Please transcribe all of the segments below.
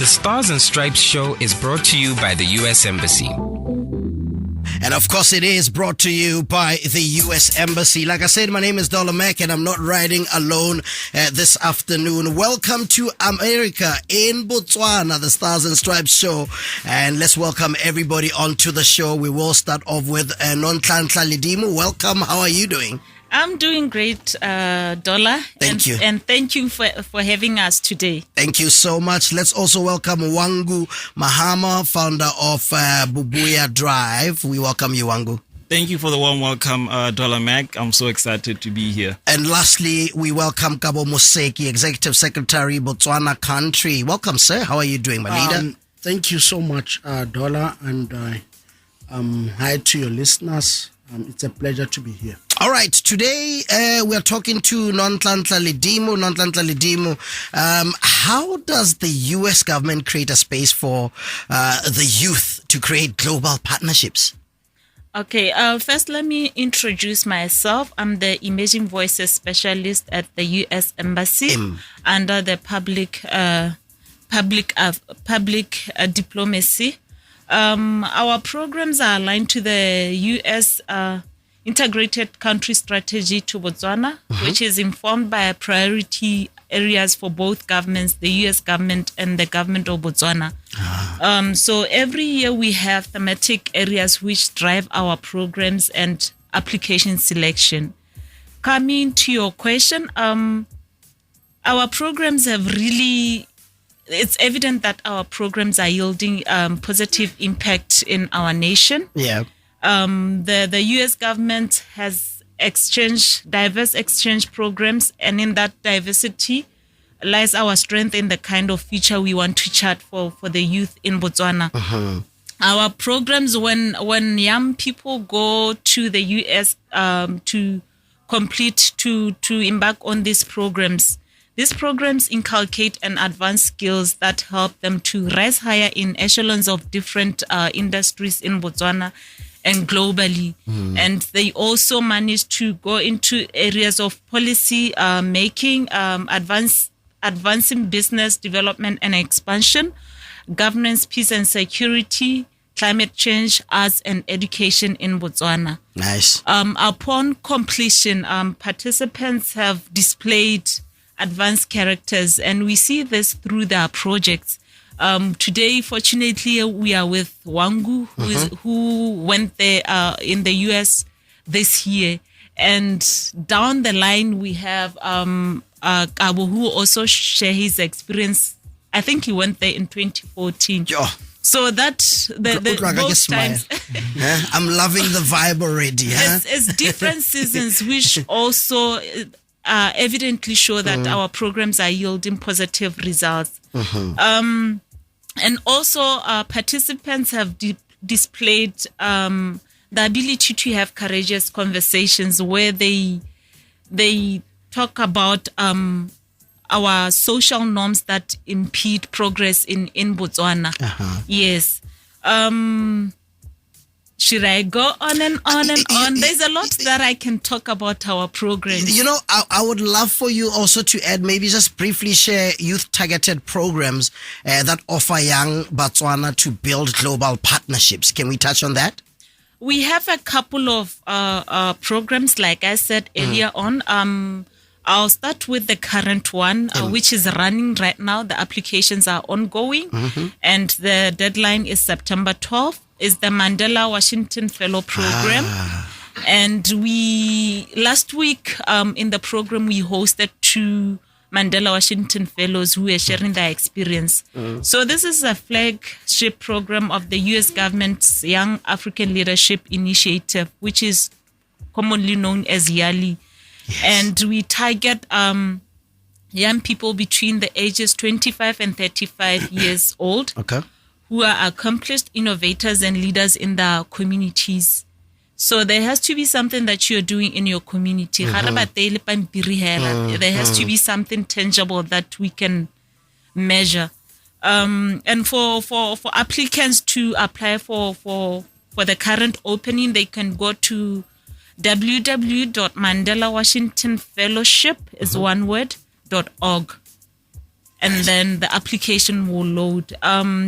The Stars and Stripes show is brought to you by the U.S. Embassy. And of course, it is brought to you by the U.S. Embassy. Like I said, my name is Dollar Mac, and I'm not riding alone this afternoon. Welcome to America in Botswana, the Stars and Stripes show. And let's welcome everybody onto the show. We will start off with Nonhlanhla Ledimo. Welcome. How are you doing? I'm doing great, Dollar. Thank you. And thank you for having us today. Thank you so much. Let's also welcome Wangu Mahama, founder of Bubuya Drive. We welcome you, Wangu. Thank you for the warm welcome, Dollar Mac. I'm so excited to be here. And lastly, we welcome Kabo Moseki, Executive Secretary, Botswana Country. Welcome, sir. How are you doing, my leader? Thank you so much, Dollar, and hi to your listeners. It's a pleasure to be here. All right, today we are talking to Nonhlanhla Ledimo. Nonhlanhla Ledimo, how does the U.S. government create a space for the youth to create global partnerships? Okay, first let me introduce myself. I'm the Emerging Voices Specialist at the U.S. Embassy under the public diplomacy. Our programs are aligned to the U.S. Integrated Country Strategy to Botswana, which is informed by priority areas for both governments, the U.S. government and the government of Botswana. So every year we have thematic areas which drive our programs and application selection. Coming to your question, our programs have really... It's evident that our programs are yielding positive impact in our nation. Yeah. The U.S. government has diverse exchange programs, and in that diversity lies our strength in the kind of future we want to chart for the youth in Botswana. Our programs, when young people go to the U.S. to embark on these programs inculcate and advance skills that help them to rise higher in echelons of different industries in Botswana and globally. And they also manage to go into areas of policy making, advancing business development and expansion, governance, peace and security, climate change, arts and education in Botswana. Nice. Upon completion, participants have displayed advanced characters, and we see this through their projects. Today, fortunately, we are with Wangu, who went there in the U.S. this year. And down the line, we have Kabo, who also share his experience. I think he went there in 2014. So that both times, I'm loving the vibe already. It's different seasons, which also evidently show that our programs are yielding positive results. And also participants have displayed the ability to have courageous conversations where they talk about our social norms that impede progress in Botswana. Yes. Should I go on and on and on? There's a lot that I can talk about our programs. You know, I would love for you also to add, maybe just briefly share youth-targeted programs that offer young Botswana to build global partnerships. Can we touch on that? We have a couple of programs, like I said earlier on. I'll start with the current one, which is running right now. The applications are ongoing, and the deadline is September 12th. Is the Mandela Washington Fellow Program. And last week in the program, we hosted 2 Mandela Washington Fellows who are sharing their experience. So this is a flagship program of the U.S. government's Young African Leadership Initiative, which is commonly known as YALI. Yes. And we target young people between the ages 25 and 35 years old. Okay. Who are accomplished innovators and leaders in their communities. So there has to be something that you're doing in your community. There has to be something tangible that we can measure. And for applicants to apply for the current opening, they can go to www.mandelawashingtonfellowship is one word .org. and then the application will load.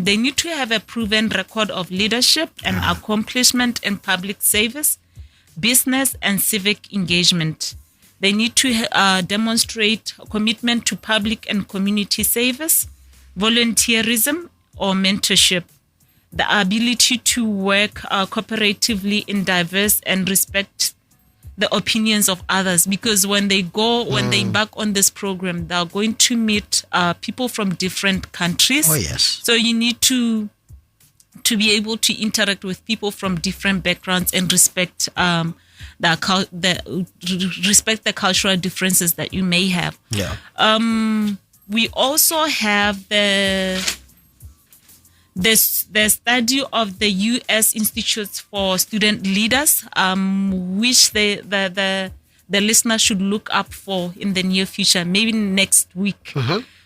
They need to have a proven record of leadership and accomplishment in public service, business, and civic engagement. They need to demonstrate commitment to public and community service, volunteerism, or mentorship, the ability to work cooperatively in diverse and respect the opinions of others, because when they embark on this program, they are going to meet people from different countries. Oh, yes. So you need to be able to interact with people from different backgrounds and respect respect the cultural differences that you may have. Yeah. We also have the study of the U.S. Institutes for Student Leaders, which the listener should look up for in the near future, maybe next week.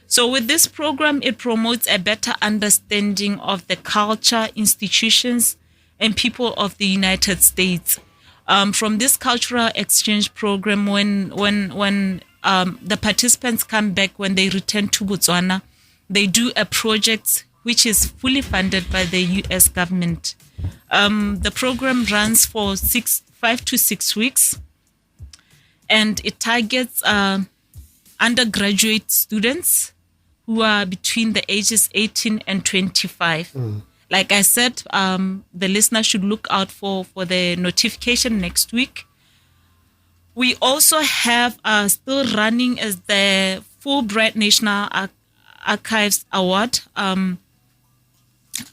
So with this program, it promotes a better understanding of the culture, institutions, and people of the United States. From this cultural exchange program, when the participants come back, when they return to Botswana, they do a project which is fully funded by the U.S. government. The program runs for 5 to 6 weeks, and it targets undergraduate students who are between the ages 18 and 25. Like I said, the listener should look out for the notification next week. We also have still running as the Fulbright National Archives Award.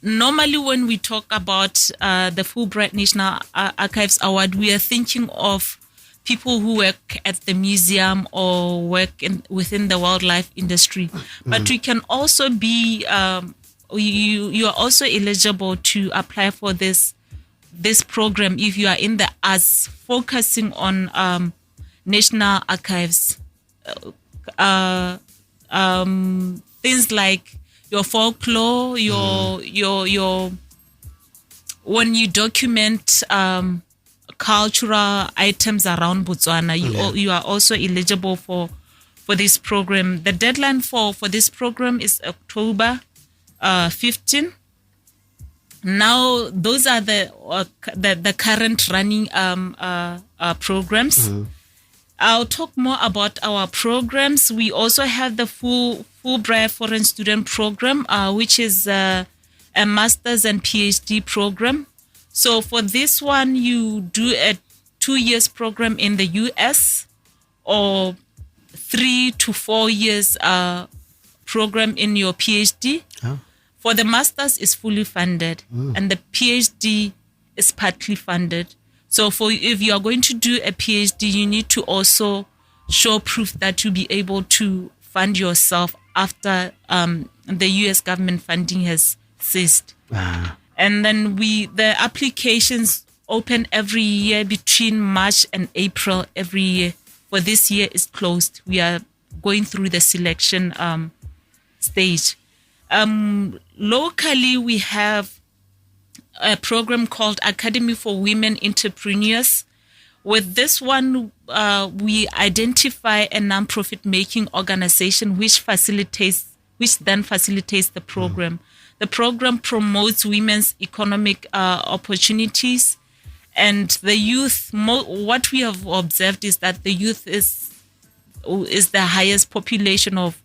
Normally, when we talk about the Fulbright National Archives Award, we are thinking of people who work at the museum or work within the wildlife industry. But we can also be, you are also eligible to apply for this program if you are in the arts, focusing on national archives, things like your folklore, your when you document cultural items around Botswana, you are also eligible for this program. The deadline for this program is October 15. Now, those are the current running programs. I'll talk more about our programs. We also have the Fulbright Foreign Student Program, which is a master's and PhD program. So for this one, you do a 2 years program in the US or 3 to 4 years program in your PhD. For the master's is fully funded and the PhD is partly funded. So if you are going to do a PhD, you need to also show proof that you'll be able to fund yourself after the US government funding has ceased. And then the applications open every year between March and April every year. For this year is closed. We are going through the selection stage. Locally, we have a program called Academy for Women Entrepreneurs. With this one, we identify a non-profit making organization which then facilitates the program. The program promotes women's economic opportunities, and the youth. What we have observed is that the youth is the highest population of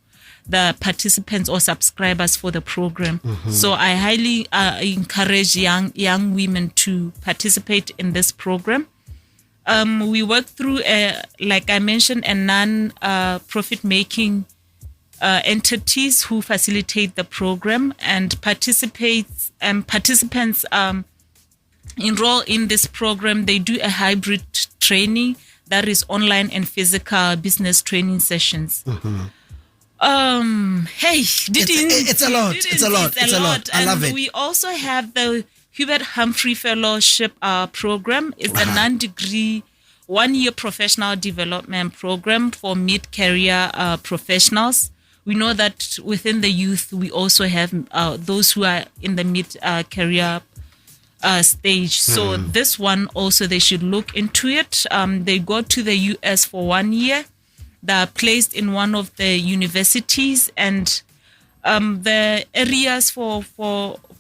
the participants or subscribers for the program. So I highly encourage young women to participate in this program. We work through, like I mentioned, a non-profit making entities who facilitate the program, and participants enroll in this program. They do a hybrid training that is online and physical business training sessions. It's a lot. It's a lot. I love it. We also have the Hubert Humphrey Fellowship program. It's a non-degree 1-year professional development program for mid-career professionals. We know that within the youth, we also have those who are in the mid-career stage. So this one also, they should look into it. They go to the US for 1 year. They're placed in one of the universities, and The areas for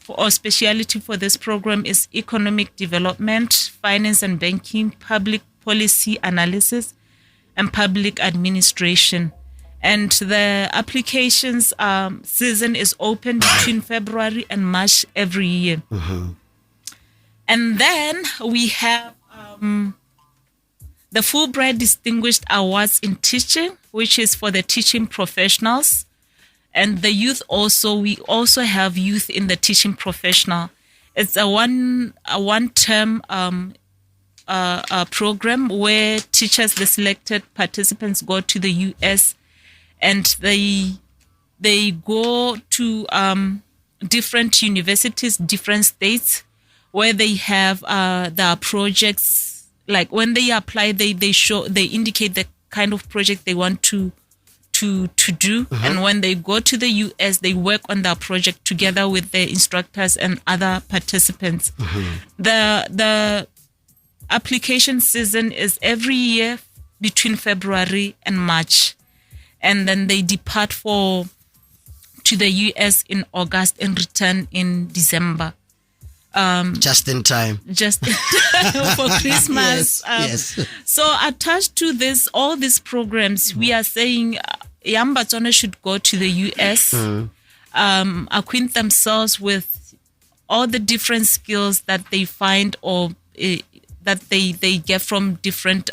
or speciality for this program is economic development, finance and banking, public policy analysis, and public administration. And the applications season is open between February and March every year. And then we have the Fulbright Distinguished Awards in Teaching, which is for the teaching professionals. And the youth also, we also have youth in the teaching professional. It's a one-term program where teachers, the selected participants, go to the US and they go to different universities, different states, where they have their projects. Like when they apply, they indicate the kind of project they want to do. And when they go to the US, they work on that project together with the instructors and other participants. The application season is every year between February and March. And then they depart to the US in August and return in December. Just in time. Just in time for Christmas. Yes. So attached to all these programs, we are saying young Botswana should go to the US, acquaint themselves with all the different skills that they find or that they get from different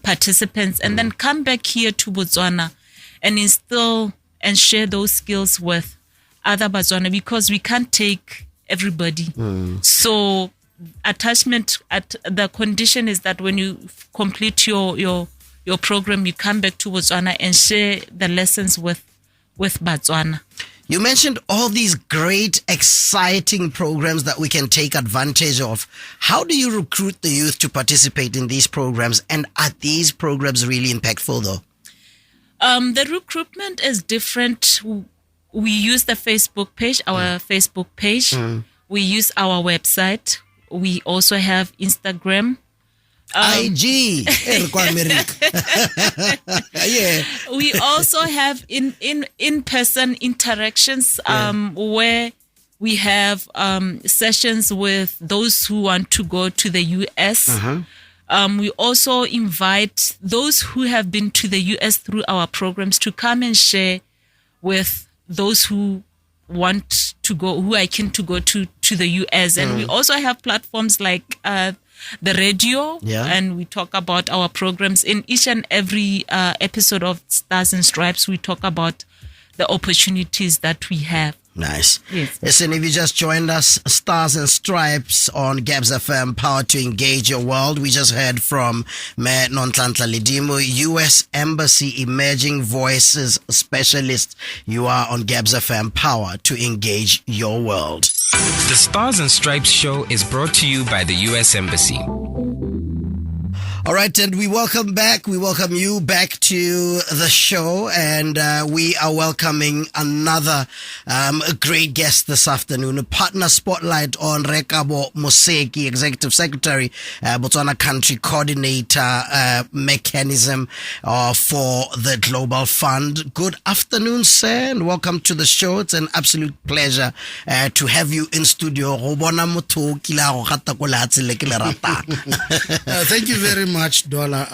participants, and then come back here to Botswana and instill and share those skills with other Botswana, because we can't take everybody. So the condition is that when you complete your program, you come back to Botswana and share the lessons with Botswana. You mentioned all these great, exciting programs that we can take advantage of. How do you recruit the youth to participate in these programs? And are these programs really impactful, though? The recruitment is different. We use the Facebook page, our Facebook page. We use our website. We also have Instagram. IG. Yeah. We also have in-person interactions where we have sessions with those who want to go to the US. We also invite those who have been to the US through our programs to come and share with those who want to go, who are keen to go to the US. And we also have platforms like the radio, and we talk about our programs. In each and every episode of Stars and Stripes, we talk about the opportunities that we have. Nice. Yes. Listen, if you just joined us, Stars and Stripes on Gabs FM, powered to engage your world. We just heard from Mayor Nonhlanhla Ledimo, U.S. Embassy Emerging Voices Specialist. You are on Gabs FM, powered to engage your world. The Stars and Stripes show is brought to you by the U.S. Embassy. All right, and we welcome you back to the show, and we are welcoming another great guest this afternoon, a partner spotlight on Rekabo Moseki, Executive Secretary, Botswana Country Coordinator Mechanism for the Global Fund. Good afternoon, sir, and welcome to the show. It's an absolute pleasure to have you in studio. Thank you very much, Dola.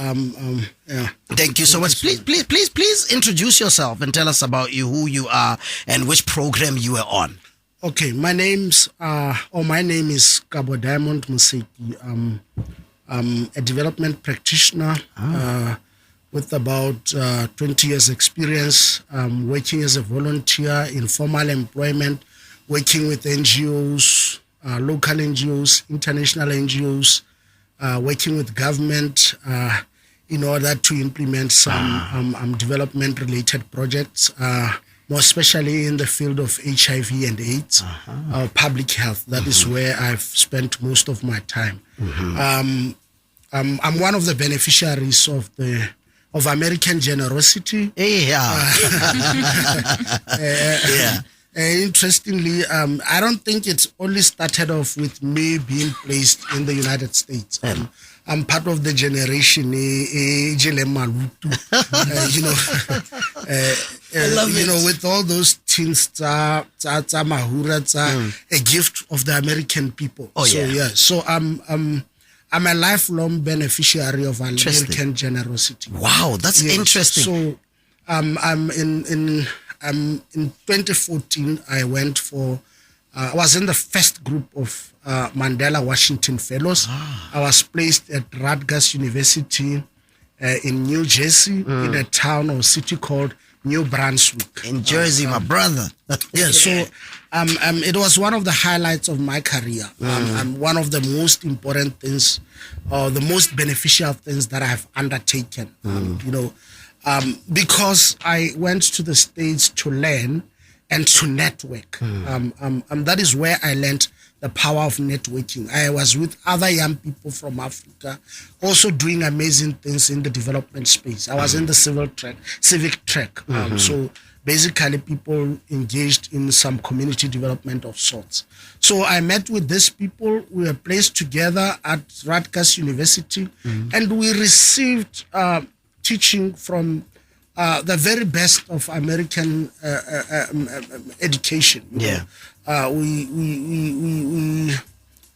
Thank you so much. Please introduce yourself and tell us about you, who you are, and which program you are on. Okay, my name is Kabo Diamond Moseki. I'm a development practitioner with about 20 years experience, working as a volunteer in formal employment, working with NGOs, local NGOs, international NGOs, working with government in order to implement some development-related projects, more especially in the field of HIV and AIDS, public health. That is where I've spent most of my time. I'm one of the beneficiaries of American generosity. Interestingly, I don't think it's only started off with me being placed in the United States. I'm part of the generation, With all those things, mahura, a gift of the American people. Oh, yeah. So I'm a lifelong beneficiary of American generosity. Wow, that's interesting. So I'm in 2014. I went for. I was in the first group of Mandela Washington Fellows. I was placed at Rutgers University in New Jersey, in a town or city called New Brunswick. In Jersey, my brother. So it was one of the highlights of my career. One of the most important things, or the most beneficial things that I have undertaken. Because I went to the States to learn and to network. That is where I learned the power of networking. I was with other young people from Africa, also doing amazing things in the development space. I was in the civic track. So basically people engaged in some community development of sorts. So I met with these people. We were placed together at Rutgers University, and we received teaching from the very best of American education.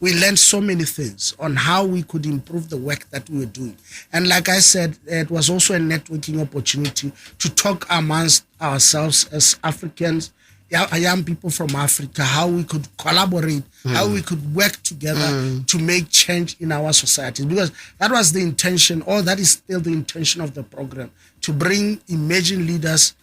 We learned so many things on how we could improve the work that we were doing. And like I said, it was also a networking opportunity to talk amongst ourselves as Africans, young people from Africa, how we could collaborate, how we could work together to make change in our societies. Because that was the intention, or that is still the intention of the program, to bring emerging leaders,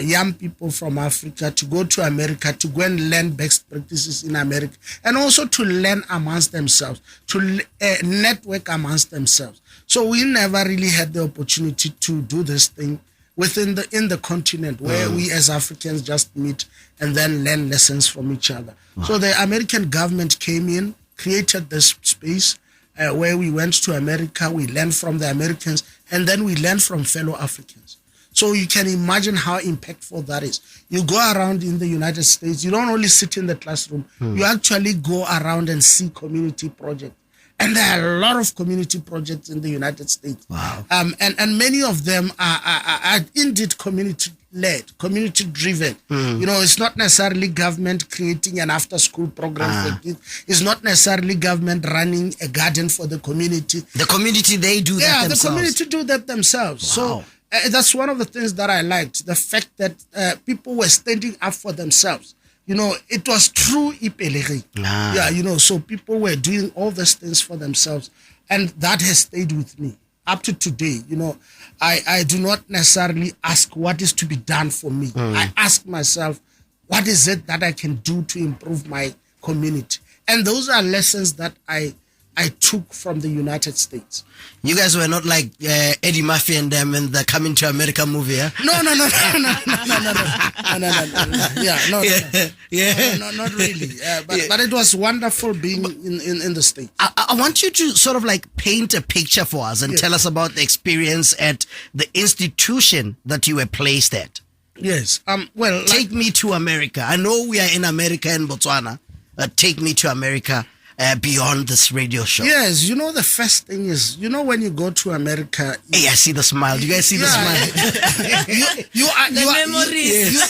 young people from Africa, to go to America, to go and learn best practices in America, and also to learn amongst themselves, to network amongst themselves. So we never really had the opportunity to do this thing in the continent, where we as Africans just meet and then learn lessons from each other. So the American government came in, created this space where we went to America, we learned from the Americans, and then we learned from fellow Africans. So you can imagine how impactful that is. You go around in the United States, you don't only sit in the classroom, you actually go around and see community projects. And there are a lot of community projects in the United States. Wow. And many of them are indeed community-led, community-driven. It's not necessarily government creating an after-school program for kids. It's not necessarily government running a garden for the community. The community, they do that themselves. The community do that themselves. Wow. So that's one of the things that I liked, the fact that people were standing up for themselves. It was true ipeleri. So people were doing all these things for themselves, and that has stayed with me up to today. I do not necessarily ask what is to be done for me. I ask myself, what is it that I can do to improve my community? And those are lessons that I took from the United States. You guys were not like Eddie Murphy and them in the Coming to America movie, yeah? No. Not really. But it was wonderful being in the States. I want you to sort of like paint a picture for us and tell us about the experience at the institution that you were placed at. Yes. Take me to America. I know we are in America and Botswana. Take me to America. Beyond this radio show. Yes, the first thing is, when you go to America. Hey, I see the smile. Do you guys see the smile?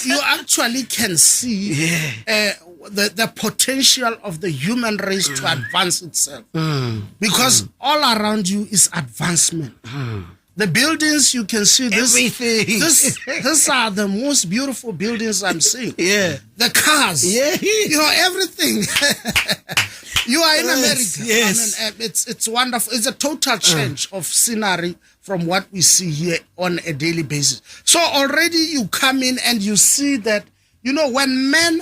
You actually can see the potential of the human race to advance itself. Because all around you is advancement. The buildings, you can see this. Everything. These are the most beautiful buildings I'm seeing. Yeah. The cars. Yeah. Everything. You are in America. Yes. It's wonderful. It's a total change of scenery from what we see here on a daily basis. So already you come in and you see that, when man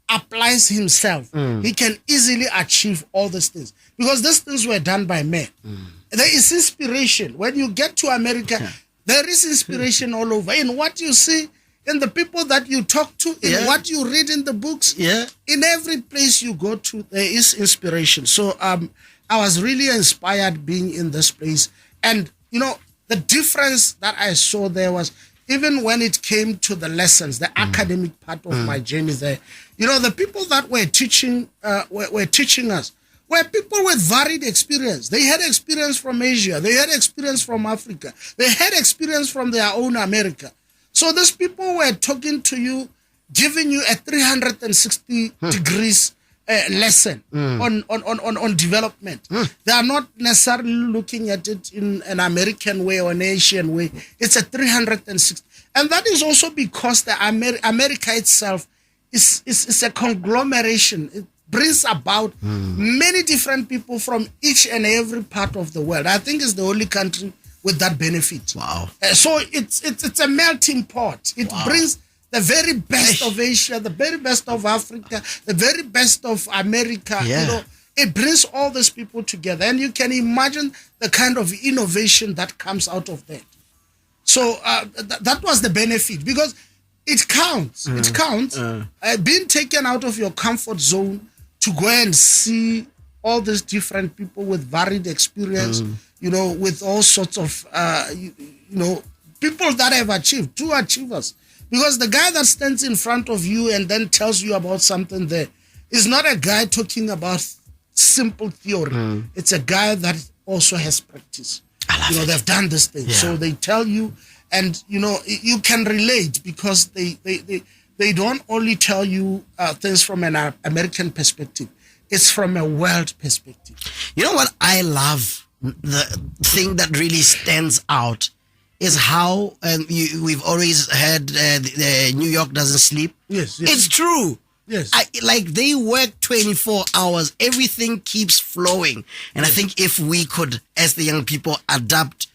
applies himself, he can easily achieve all these things. Because these things were done by men. There is inspiration. When you get to America, there is inspiration all over. In what you see, in the people that you talk to, in what you read in the books, in every place you go to, there is inspiration. So I was really inspired being in this place. And, the difference that I saw there was, even when it came to the lessons, the academic part of my journey there, the people that were teaching us were people with varied experience. They had experience from Asia. They had experience from Africa. They had experience from their own America. So these people were talking to you, giving you a 360 degrees lesson on development. They are not necessarily looking at it in an American way or an Asian way. It's a 360. And that is also because the America itself is a conglomeration. It brings about many different people from each and every part of the world. I think it's the only country with that benefit. Wow. So it's a melting pot. It brings the very best of Asia, the very best of Africa, the very best of America. Yeah. You know, it brings all these people together. And you can imagine the kind of innovation that comes out of that. So that was the benefit, because it counts. It counts. Being taken out of your comfort zone to go and see all these different people with varied experience, you know, with all sorts of, you know, people that have achieved, true achievers. Because the guy that stands in front of you and then tells you about something there is not a guy talking about simple theory. It's a guy that also has practice. You know, they've done this thing. Yeah. So they tell you, and, you know, you can relate, because they don't only tell you things from an American perspective. It's from a world perspective. You know what I love? The thing that really stands out is how we've always heard New York doesn't sleep. Yes. It's true. Yes. Like they work 24 hours. Everything keeps flowing. And I think if we could, as the young people, adapt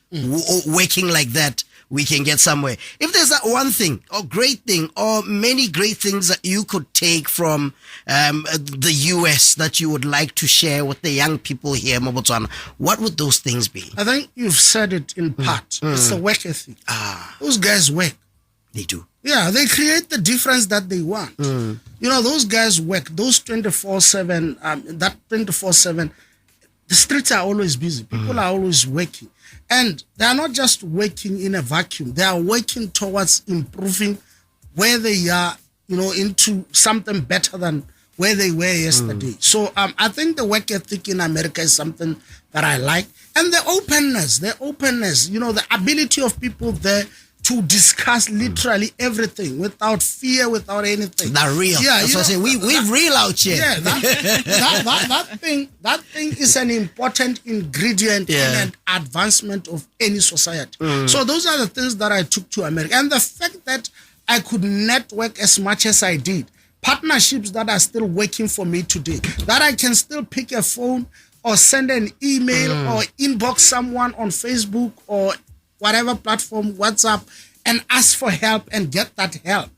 working like that, we can get somewhere. If there's that one thing or great thing or many great things that you could take from the US that you would like to share with the young people here in Botswana, what would those things be? I think you've said it in part. It's the work ethic. Those guys work. They do. Yeah, they create the difference that they want. You know, those guys work. Those 24/7, that 24/7, the streets are always busy. People are always working. And they are not just working in a vacuum. They are working towards improving where they are, you know, into something better than where they were yesterday. So I think the work ethic in America is something that I like. And the openness, you know, the ability of people there to discuss literally everything without fear, without anything. Not real. Yeah, that's what I say. We're real out here. Yeah, that thing is an important ingredient in an advancement of any society. So those are the things that I took to America. And the fact that I could network as much as I did, partnerships that are still working for me today, that I can still pick a phone or send an email or inbox someone on Facebook or whatever platform, WhatsApp, and ask for help and get that help.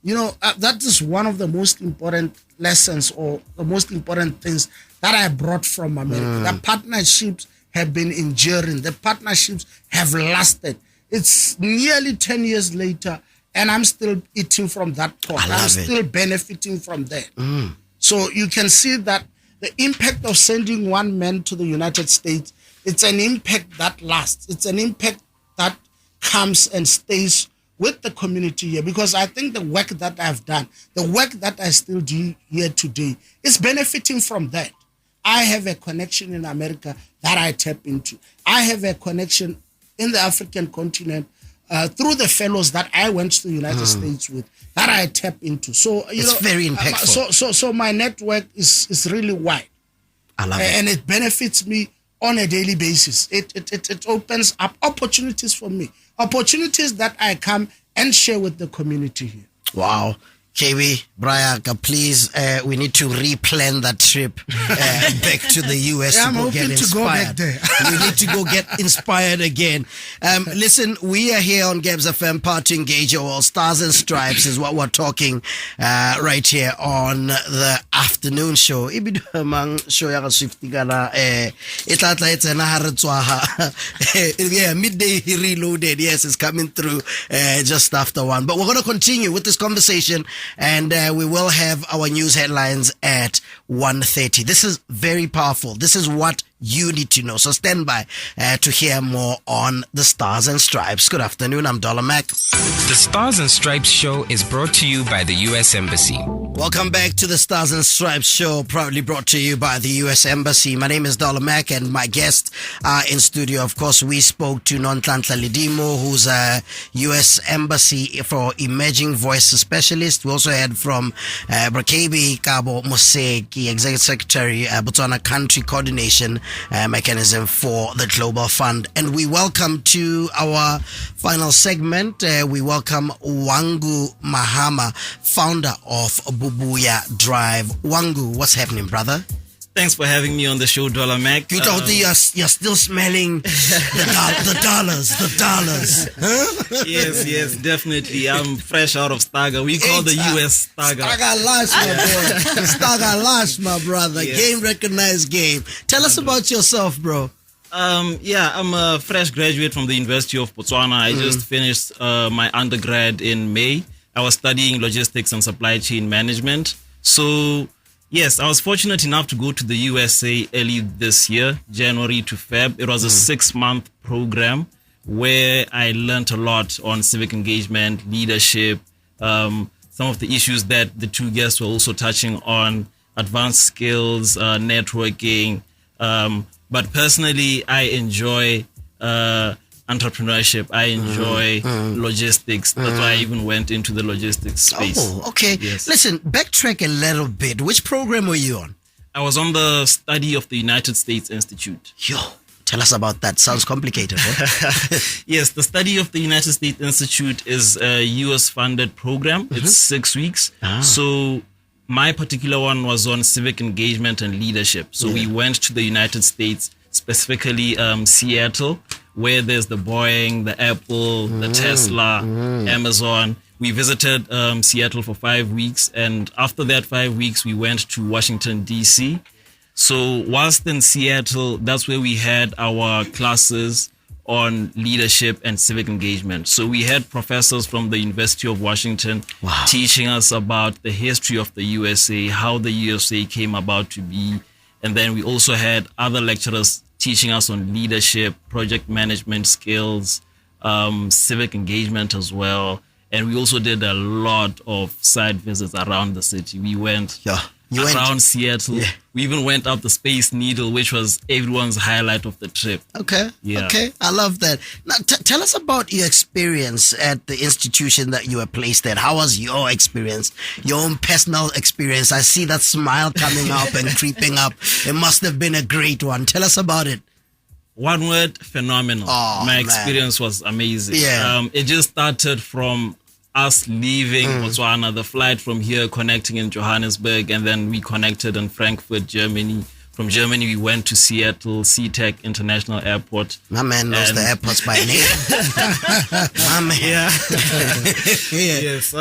You know, that is one of the most important lessons or the most important things that I brought from America. The partnerships have been enduring. The partnerships have lasted. It's nearly 10 years later, and I'm still eating from that pot. I'm still benefiting from that. So you can see that the impact of sending one man to the United States, it's an impact that lasts. It's an impact that comes and stays with the community here, because I think the work that I've done, the work that I still do here today, is benefiting from that. I have a connection in America that I tap into. I have a connection in the African continent through the fellows that I went to the United States with, that I tap into. So you know, very impactful. So my network is really wide. I love it, and it benefits me on a daily basis. It opens up opportunities for me, opportunities that I come and share with the community here. Wow. KB, Brayaka, please, we need to replan that trip back to the US I'm to go get hoping to inspired. go back there. We need to go get inspired again. Listen, we are here on Gabs FM, Part to Engage Your World. Stars and Stripes is what we're talking right here on the afternoon show. Yeah, midday reloaded. Yes, it's coming through just after 1. But we're going to continue with this conversation, and we will have our news headlines at 1:30. This is very powerful. This is what you need to know. So stand by to hear more on the Stars and Stripes. Good afternoon, I'm Dollar Mac. The Stars and Stripes show is brought to you by the U.S. Embassy. Welcome back to the Stars and Stripes show, proudly brought to you by the U.S. Embassy. My name is Dollar Mac, and my guests are in studio. Of course, we spoke to Nonhlanhla Ledimo, who's a U.S. Embassy for Emerging Voices Specialist. We also had from Brakebi Kabo Moseki, Executive Secretary, Botswana Country Coordination Mechanism for the Global Fund. And we welcome to our final segment, we welcome Wangu Mahama, founder of Bubuya Drive. Wangu, what's happening, brother? Thanks for having me on the show, Dollar Mac. You told me you're still smelling the dollars. Huh? Yes, definitely. I'm fresh out of Staga. We call the US Staga. Staga Lash, my boy. Staga Lash, my brother. Yes. Game recognized game. Tell us about yourself, bro. I'm a fresh graduate from the University of Botswana. I just finished my undergrad in May. I was studying logistics and supply chain management. So, yes, I was fortunate enough to go to the USA early this year, January to Feb. It was a 6-month program where I learned a lot on civic engagement, leadership, some of the issues that the two guests were also touching on, advanced skills, networking. But personally, I enjoy entrepreneurship. I enjoy logistics. That's why I even went into the logistics space. Oh, okay. Yes. Listen, backtrack a little bit. Which program were you on? I was on the study of the United States Institute. Yo, tell us about that. Sounds complicated. Huh? Yes, the study of the United States Institute is a US-funded program. It's 6 weeks. So my particular one was on civic engagement and leadership. So we went to the United States, specifically Seattle, where there's the Boeing, the Apple, the Tesla, Amazon. We visited Seattle for 5 weeks. And after that 5 weeks, we went to Washington, D.C. So whilst in Seattle, that's where we had our classes on leadership and civic engagement. So we had professors from the University of Washington teaching us about the history of the USA, how the USA came about to be. And then we also had other lecturers teaching us on leadership, project management skills, civic engagement as well. And we also did a lot of side visits around the city. We went around Seattle. Yeah. We even went up the Space Needle, which was everyone's highlight of the trip. Okay. Yeah. Okay. I love that. Now, tell us about your experience at the institution that you were placed at. How was your experience? Your own personal experience. I see that smile coming up and creeping up. It must have been a great one. Tell us about it. One word, phenomenal. Oh, my experience was amazing. Yeah. It just started from us leaving Botswana, the flight from here connecting in Johannesburg, and then we connected in Frankfurt, Germany. From Germany, we went to Seattle, SeaTac International Airport. My man knows the airports by name. My man. Yes.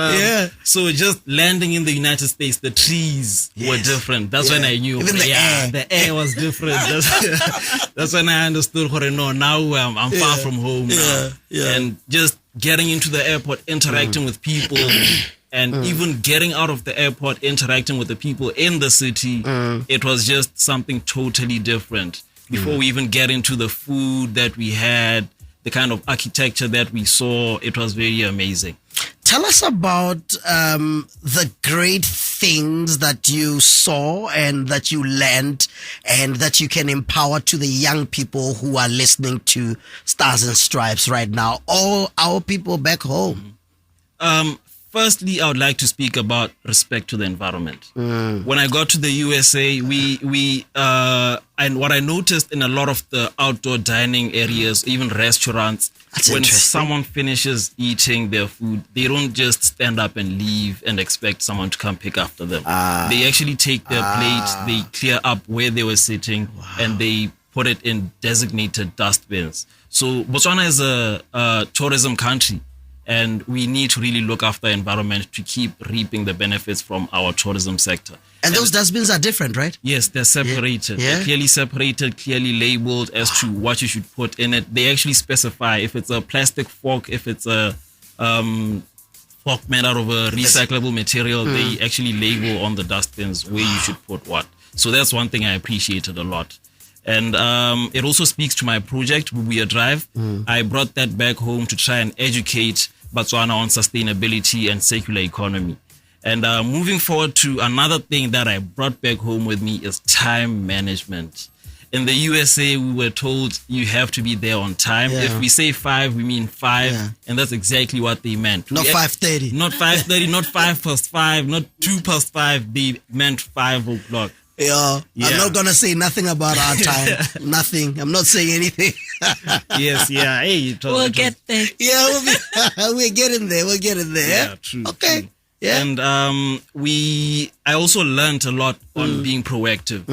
So just landing in the United States, the trees were different. That's when I knew. Even the air was different. That's when I understood, no, now I'm far from home now. And just getting into the airport, interacting with people, and even getting out of the airport, interacting with the people in the city, it was just something totally different. Before we even get into the food that we had, the kind of architecture that we saw, it was very amazing. Tell us about the great things that you saw and that you learned and that you can empower to the young people who are listening to Stars and Stripes right now, all our people back home. Firstly, I would like to speak about respect to the environment. When I got to the USA, and what I noticed in a lot of the outdoor dining areas, even restaurants, when someone finishes eating their food, they don't just stand up and leave and expect someone to come pick after them. They actually take their plates, they clear up where they were sitting, and they put it in designated dustbins. So Botswana is a tourism country. And we need to really look after the environment to keep reaping the benefits from our tourism sector. And those dustbins are different, right? Yes, they're separated. Yeah. They're clearly separated, clearly labeled as to what you should put in it. They actually specify if it's a plastic fork, if it's a fork made out of a recyclable material, they actually label on the dustbins where you should put what. So that's one thing I appreciated a lot. And it also speaks to my project, Bubuya Drive. I brought that back home to try and educate Botswana on sustainability and circular economy. And moving forward to another thing that I brought back home with me is time management. In the USA, we were told you have to be there on time. Yeah. If we say 5, we mean 5. Yeah. And that's exactly what they meant. Not 5:30. Not 5:30, not 5:05, not 2:05. They meant 5 o'clock. Yeah, Yeah. I'm not gonna say nothing about our time. Nothing. I'm not saying anything. Yes, yeah. Hey, We'll get there. Yeah, we're getting there. We're getting there. Yeah, true. Okay. True. Yeah. And I also learned a lot on being proactive.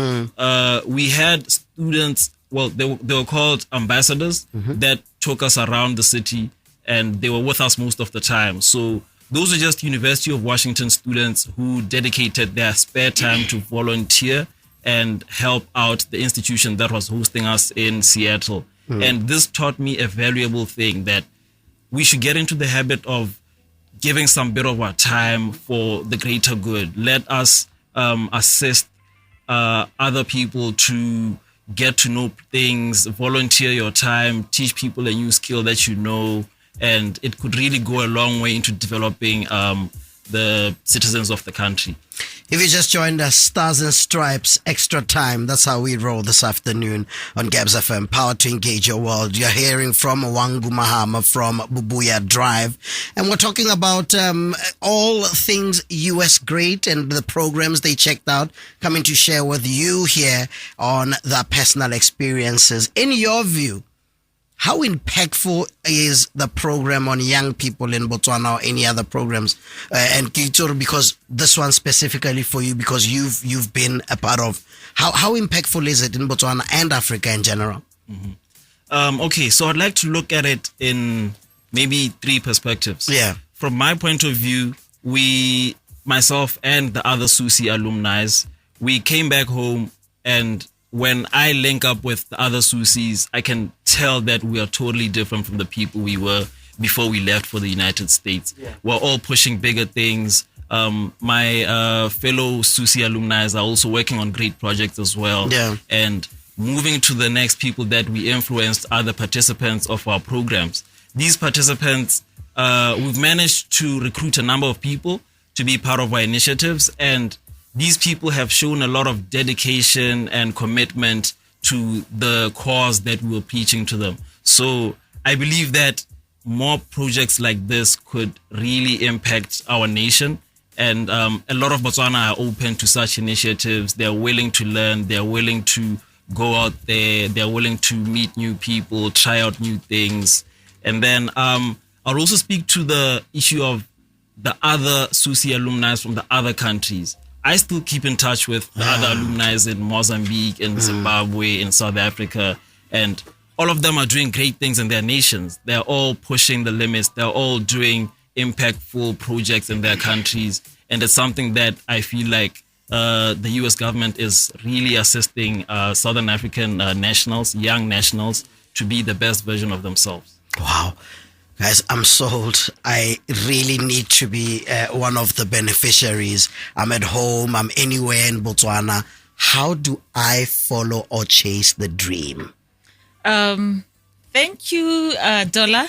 We had students, well, they were called ambassadors that took us around the city, and they were with us most of the time. So those are just University of Washington students who dedicated their spare time to volunteer and help out the institution that was hosting us in Seattle. And this taught me a valuable thing, that we should get into the habit of giving some bit of our time for the greater good. Let us assist other people to get to know things, volunteer your time, teach people a new skill that you know, and it could really go a long way into developing the citizens of the country. If you just joined us, Stars and Stripes, Extra Time. That's how we roll this afternoon on Gabs FM. Power to engage your world. You're hearing from Wangu Mahama from Bubuya Drive. And we're talking about all things US great and the programs they checked out, coming to share with you here on the personal experiences. In your view, how impactful is the program on young people in Botswana or any other programs? And Kitor, because this one specifically for you, because you've been a part of, how impactful is it in Botswana and Africa in general? Okay, so I'd like to look at it in maybe 3 perspectives. Yeah. From my point of view, myself and the other SUSI alumni, we came back home, and when I link up with the other SUSIs, I can tell that we are totally different from the people we were before we left for the United States. Yeah. We're all pushing bigger things. My fellow SUSI alumni are also working on great projects as well. Yeah. And moving to the next people that we influenced are the participants of our programs. These participants, we've managed to recruit a number of people to be part of our initiatives, and these people have shown a lot of dedication and commitment to the cause that we were preaching to them. So I believe that more projects like this could really impact our nation. And a lot of Botswana are open to such initiatives. They're willing to learn. They're willing to go out there. They're willing to meet new people, try out new things. And then I'll also speak to the issue of the other SUSI alumni from the other countries. I still keep in touch with the other alumni in Mozambique, in Zimbabwe, in South Africa, and all of them are doing great things in their nations. They're all pushing the limits. They're all doing impactful projects in their countries. And it's something that I feel like the US government is really assisting Southern African nationals, young nationals, to be the best version of themselves. Wow. Guys, I'm sold. I really need to be one of the beneficiaries. I'm at home. I'm anywhere in Botswana. How do I follow or chase the dream? Thank you, Dola.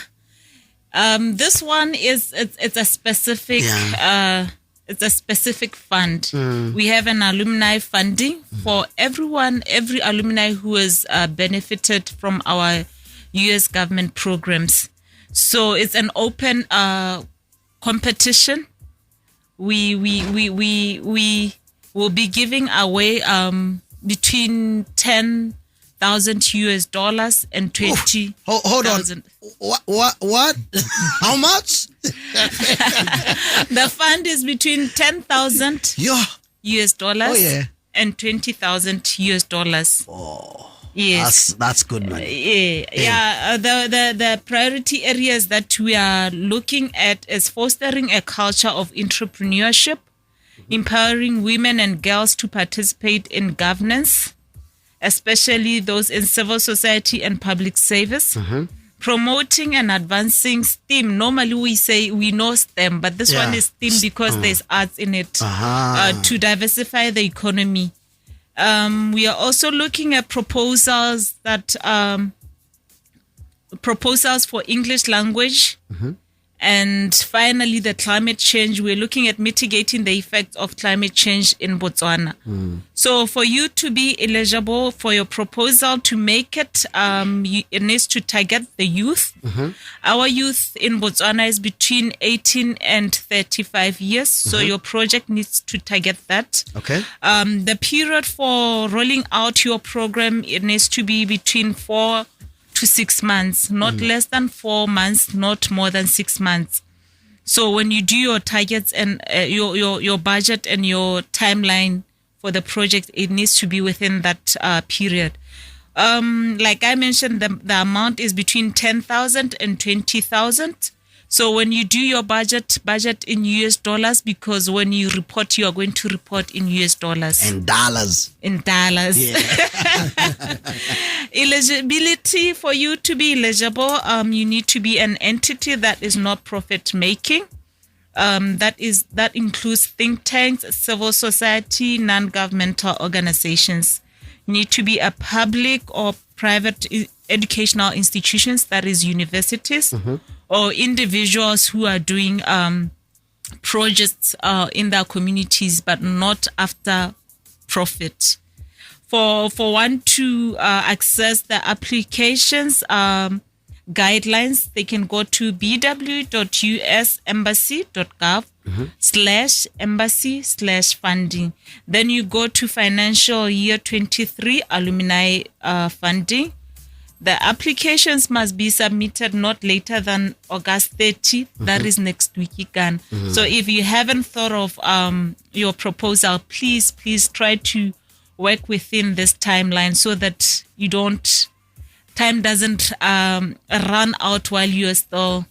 This one it's a specific it's a specific fund. We have an alumni funding for everyone, every alumni who has benefited from our US government programs. So it's an open competition. We will be giving away between $10,000 and $20,000. Hold on. What? How much? The fund is between $10,000 and $20,000. Oh. Yes, that's good money. The priority areas that we are looking at is fostering a culture of entrepreneurship, empowering women and girls to participate in governance, especially those in civil society and public service, promoting and advancing STEM. Normally we say we know STEM, but this one is STEM because there's arts in it, to diversify the economy. We are also looking at proposals for English language. And finally, the climate change. We're looking at mitigating the effects of climate change in Botswana. So for you to be eligible for your proposal to make it, it needs to target the youth. Our youth in Botswana is between 18 and 35 years. So your project needs to target that. Okay. The period for rolling out your program, it needs to be between 4 to 6 months, not less than 4 months, not more than 6 months. So when you do your targets and your budget and your timeline for the project, it needs to be within that period. Like I mentioned, the amount is between 10,000 and 20,000. So when you do your budget in US dollars, because when you report, you are going to report in US dollars. And dollars. In dollars. Yeah. Eligibility: for you to be eligible, you need to be an entity that is not profit making. That includes think tanks, civil society, non-governmental organizations. You need to be a public or private educational institutions, that is universities, or individuals who are doing projects in their communities, but not after profit. For one to access the applications guidelines, they can go to bw.usembassy.gov/embassy/funding. Then you go to financial year 23 alumni funding. The applications must be submitted not later than August 30. That is next week again. So if you haven't thought of your proposal, please try to work within this timeline so that time doesn't run out while you are still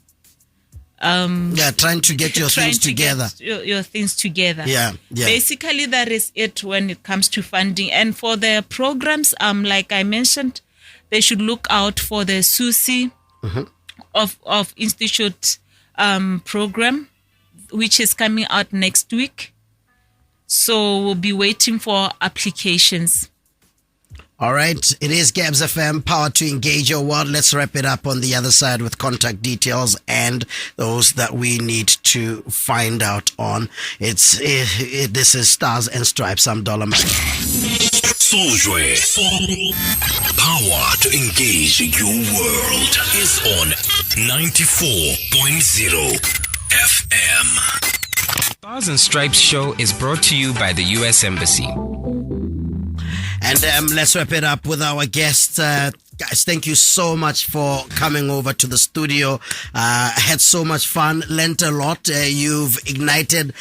trying to get your things together. Your things together. Yeah. Basically, that is it when it comes to funding. And for the programs, like I mentioned, they should look out for the SUSI of Institute program, which is coming out next week. So we'll be waiting for applications. All right. It is Gabs FM, power to engage your world. Let's wrap it up on the other side with contact details and those that we need to find out on. This is Stars and Stripes. I'm Dollar Man. Souljoy. Power to engage your world is on 94.0 FM. Stars and Stripes show is brought to you by the U.S. Embassy. And let's wrap it up with our guest. Guys, thank you so much for coming over to the studio. I had so much fun, learned a lot. You've ignited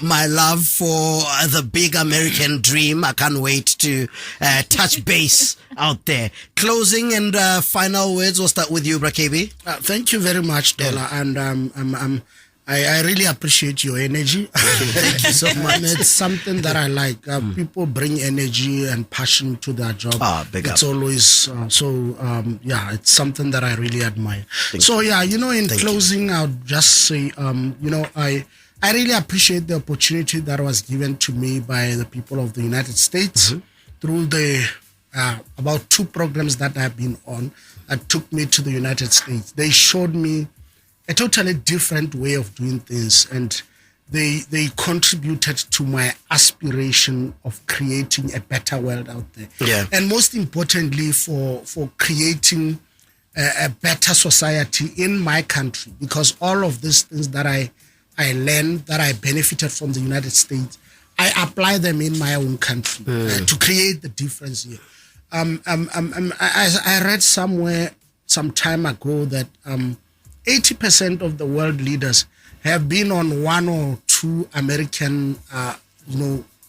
my love for the big American dream. I can't wait to touch base out there. Closing and final words. We'll start with you, Brakebi. Thank you very much, Dola. And I really appreciate your energy. Thank you so much. It's something that I like. People bring energy and passion to their job. It's always it's something that I really admire. In closing, I would just say, I really appreciate the opportunity that was given to me by the people of the United States through the about 2 programs that I've been on that took me to the United States. They showed me a totally different way of doing things, and they contributed to my aspiration of creating a better world out there. Yeah. And most importantly, for creating a better society in my country, because all of these things that I learned, that I benefited from the United States, I apply them in my own country to create the difference here. I read somewhere some time ago that 80% of the world leaders have been on 1 or 2 American,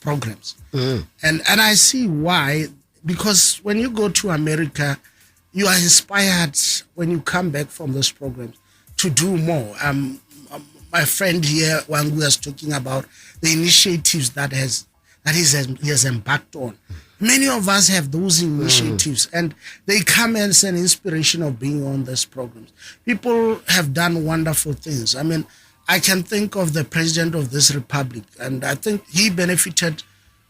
programs. And I see why, because when you go to America, you are inspired when you come back from those programs to do more. My friend here, Wangu, was talking about the initiatives that he has embarked on. Many of us have those initiatives, and they come as an inspiration of being on these programs. People have done wonderful things. I mean, I can think of the president of this republic, and I think he benefited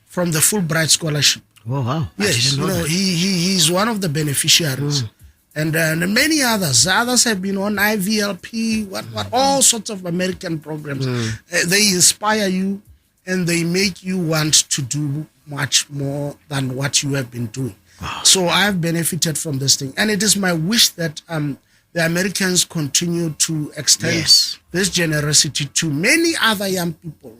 from the Fulbright scholarship. Oh, wow. Yes, he's one of the beneficiaries. And many others. Others have been on IVLP, all sorts of American programs. They inspire you and they make you want to do much more than what you have been doing. Wow. So I've benefited from this thing. And it is my wish that the Americans continue to extend this generosity to many other young people.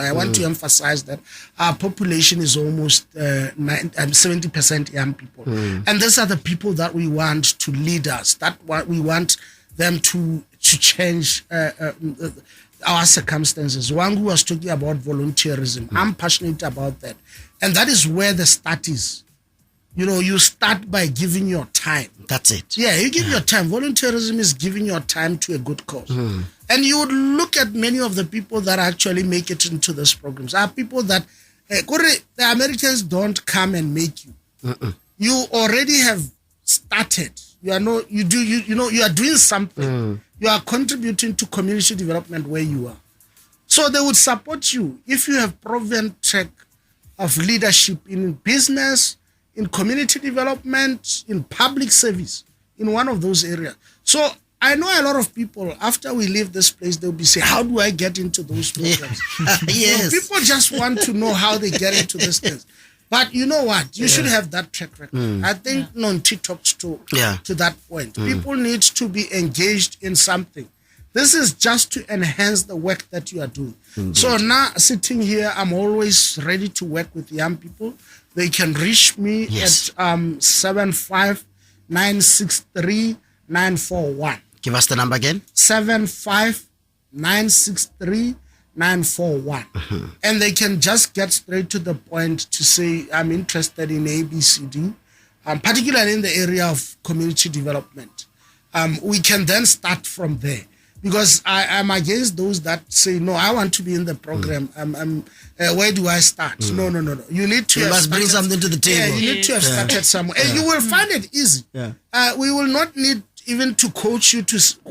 I want to emphasize that our population is almost 70% young people. And these are the people that we want to lead us, we want them to change our circumstances. Wangu was talking about volunteerism. I'm passionate about that. And that is where the start is. You start by giving your time. That's it. Yeah, you give your time. Volunteerism is giving your time to a good cause. And you would look at many of the people that actually make it into these programs are people that the Americans don't come and make you. You already have started. You are doing something. You are contributing to community development where you are. So they would support you if you have proven track of leadership in business, in community development, in public service, in one of those areas. So I know a lot of people, after we leave this place, they'll be saying, how do I get into those programs? Yes. People just want to know how they get into these things. But you know what? You should have that track record. I think Nonti talked to that point. People need to be engaged in something. This is just to enhance the work that you are doing. So now, sitting here, I'm always ready to work with young people. They can reach me at 75963-941. Give us the number again. 75963-941. And they can just get straight to the point to say, I'm interested in ABCD, particularly in the area of community development. We can then start from there. Because I'm against those that say, no, I want to be in the program. Where do I start? No. You need to must bring something to the table. Yeah, you need to have started somewhere. And you will find it easy. We will not need even to coach you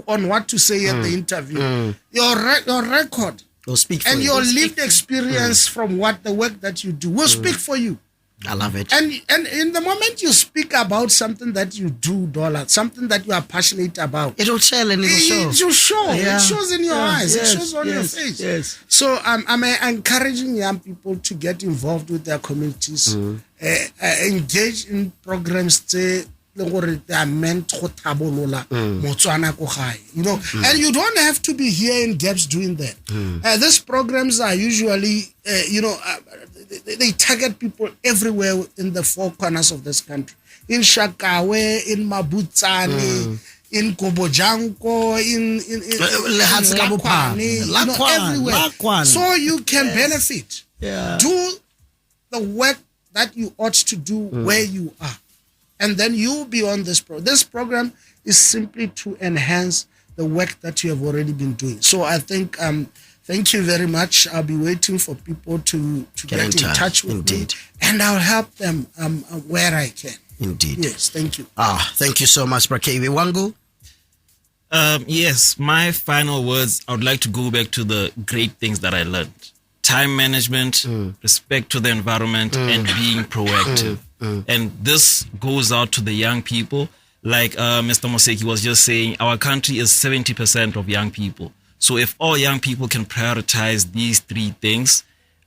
on what to say at the interview. Your record and your lived experience from the work that you do will speak for you. I love it. And in the moment you speak about something that you do, something that you are passionate about, it will tell and it will show. It will show. Yeah. It shows in your eyes. Yes. It shows on your face. Yes. So I'm encouraging young people to get involved with their communities, engage in programs they are meant to Botswana ko gae. And you don't have to be here in Gaps doing that. These programs are usually, they target people everywhere in the four corners of this country. In Shakawe, in Mabutsane, in Kobojanko, in everywhere. So you can benefit. Do the work that you ought to do where you are. And then you'll be on this program. This program is simply to enhance the work that you have already been doing. So I think, thank you very much. I'll be waiting for people to get in touch with me. And I'll help them where I can. Indeed. Yes, thank you. Thank you so much, Brakevi. Wangu? Yes, my final words, I would like to go back to the great things that I learned. Time management, respect to the environment, and being proactive. And this goes out to the young people. Like Mr. Moseki was just saying, our country is 70% of young people. So if all young people can prioritize these three things,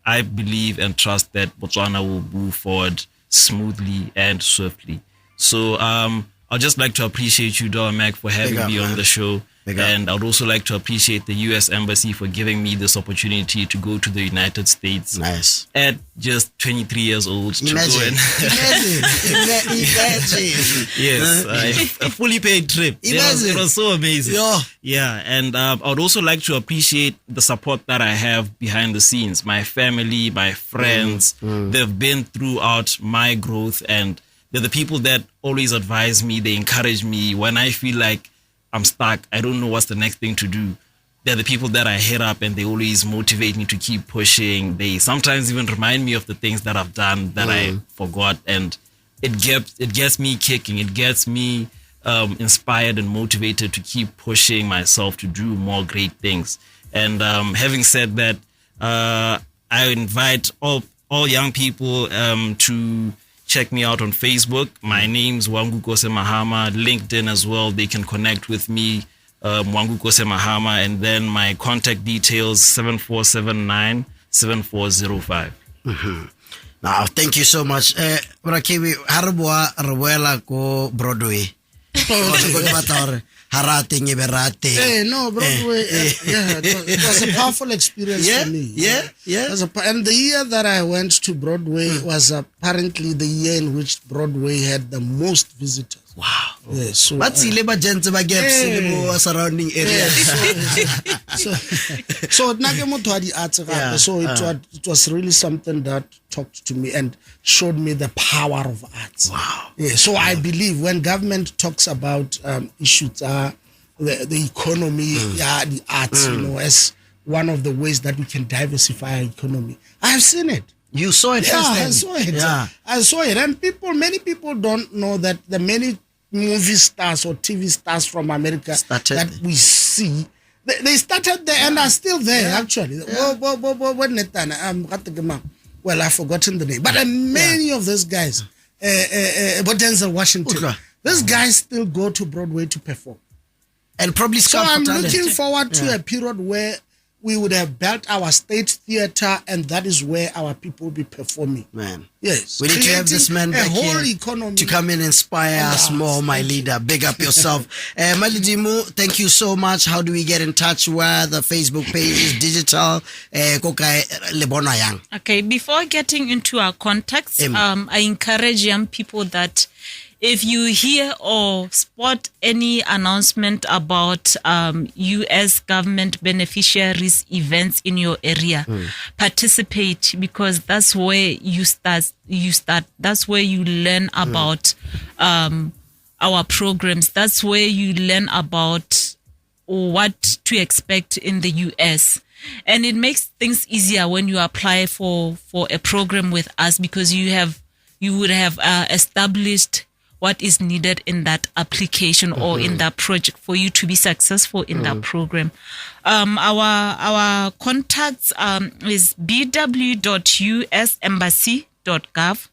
I believe and trust that Botswana will move forward smoothly and swiftly. So I'd just like to appreciate you, Dollar Mac, for having me on the show. And I would also like to appreciate the U.S. Embassy for giving me this opportunity to go to the United States. Nice. At just 23 years old. Imagine. Yes. A fully paid trip. It was so amazing. Yeah. And I would also like to appreciate the support that I have behind the scenes. My family, my friends, they've been throughout my growth, and they're the people that always advise me. They encourage me when I feel like I'm stuck, I don't know what's the next thing to do. They're the people that I hit up, and they always motivate me to keep pushing. They sometimes even remind me of the things that I've done that I forgot, and it gets me kicking. It gets me inspired and motivated to keep pushing myself to do more great things. And having said that, I invite all all young people to check me out on Facebook. My name's Wangu Kose Mahama. LinkedIn as well. They can connect with me, Wangu Kose Mahama, and then my contact details 7479-7405. Now, thank you so much. Brakiwi harboa rwela ko Broadway. Harate ngeberate. No, Broadway. It was a powerful experience for me. Yeah. And the year that I went to Broadway was apparently the year in which Broadway had the most visitors. Wow. Yeah, so What's the labor gents gaps in the surrounding area? So it was really something that talked to me and showed me the power of arts. Wow. Yeah, so I believe when government talks about issues, the economy, the arts, as one of the ways that we can diversify our economy. I have seen it. You saw it Yeah, first I saw it. Yeah. I saw it. And many people don't know that the many movie stars or TV stars from America Started that we see, they started there and are still there, actually. Well, I've forgotten the name. But many of those guys, Denzel Washington, Okay. those guys still go to Broadway to perform. And probably So scout for I'm talent. looking forward to a period where we would have built our state theater, and that is where our people will be performing. Man. Yes. We need to have this man back a whole here economy to come and inspire and us the more, arts. my leader. Big up yourself. Malidimu, thank you so much. How do we get in touch? Where the Facebook page is digital. Kokai lebona yang. Okay, before getting into our contacts, I encourage young people that if you hear or spot any announcement about U.S. government beneficiaries events in your area, participate, because that's where you start. That's where you learn about our programs. That's where you learn about what to expect in the U.S. And it makes things easier when you apply for a program with us, because you would have established what is needed in that application or in that project for you to be successful in that program. Our contacts is bw.usembassy.gov.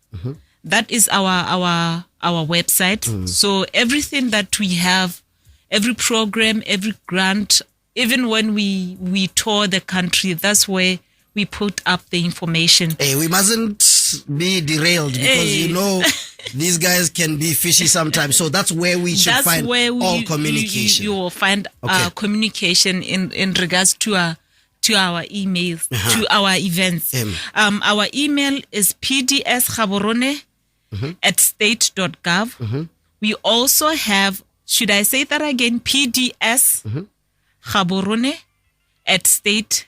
That is our website. So everything that we have, every program, every grant, even when we tour the country, that's where we put up the information. Hey, we mustn't be derailed because these guys can be fishy sometimes. So that's where we should find all communication. You will find communication in regards to our emails, to our events. Our email is pdskhaborone@state.gov. We also have, should I say that again? pdskhaborone@state.gov.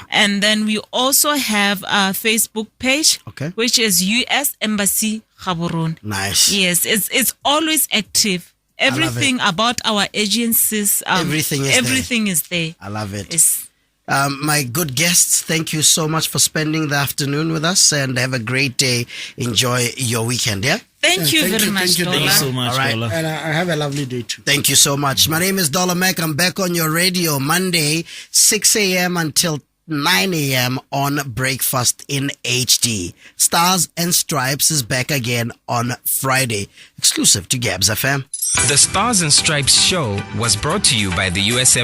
And then we also have a Facebook page, which is U.S. Embassy Gaborone. Nice. Yes, it's always active. Everything about our agencies, everything is there. I love it. Yes. My good guests, thank you so much for spending the afternoon with us, and have a great day. Enjoy your weekend, yeah? Thank you very much, Dola. Thank you so much, All right. Dola. And I have a lovely day too. Thank you so much. My name is Dollar Mac. I'm back on your radio Monday, 6 a.m. until 9 a.m. on Breakfast in HD. Stars and Stripes is back again on Friday, exclusive to Gabs FM. The Stars and Stripes show was brought to you by the USM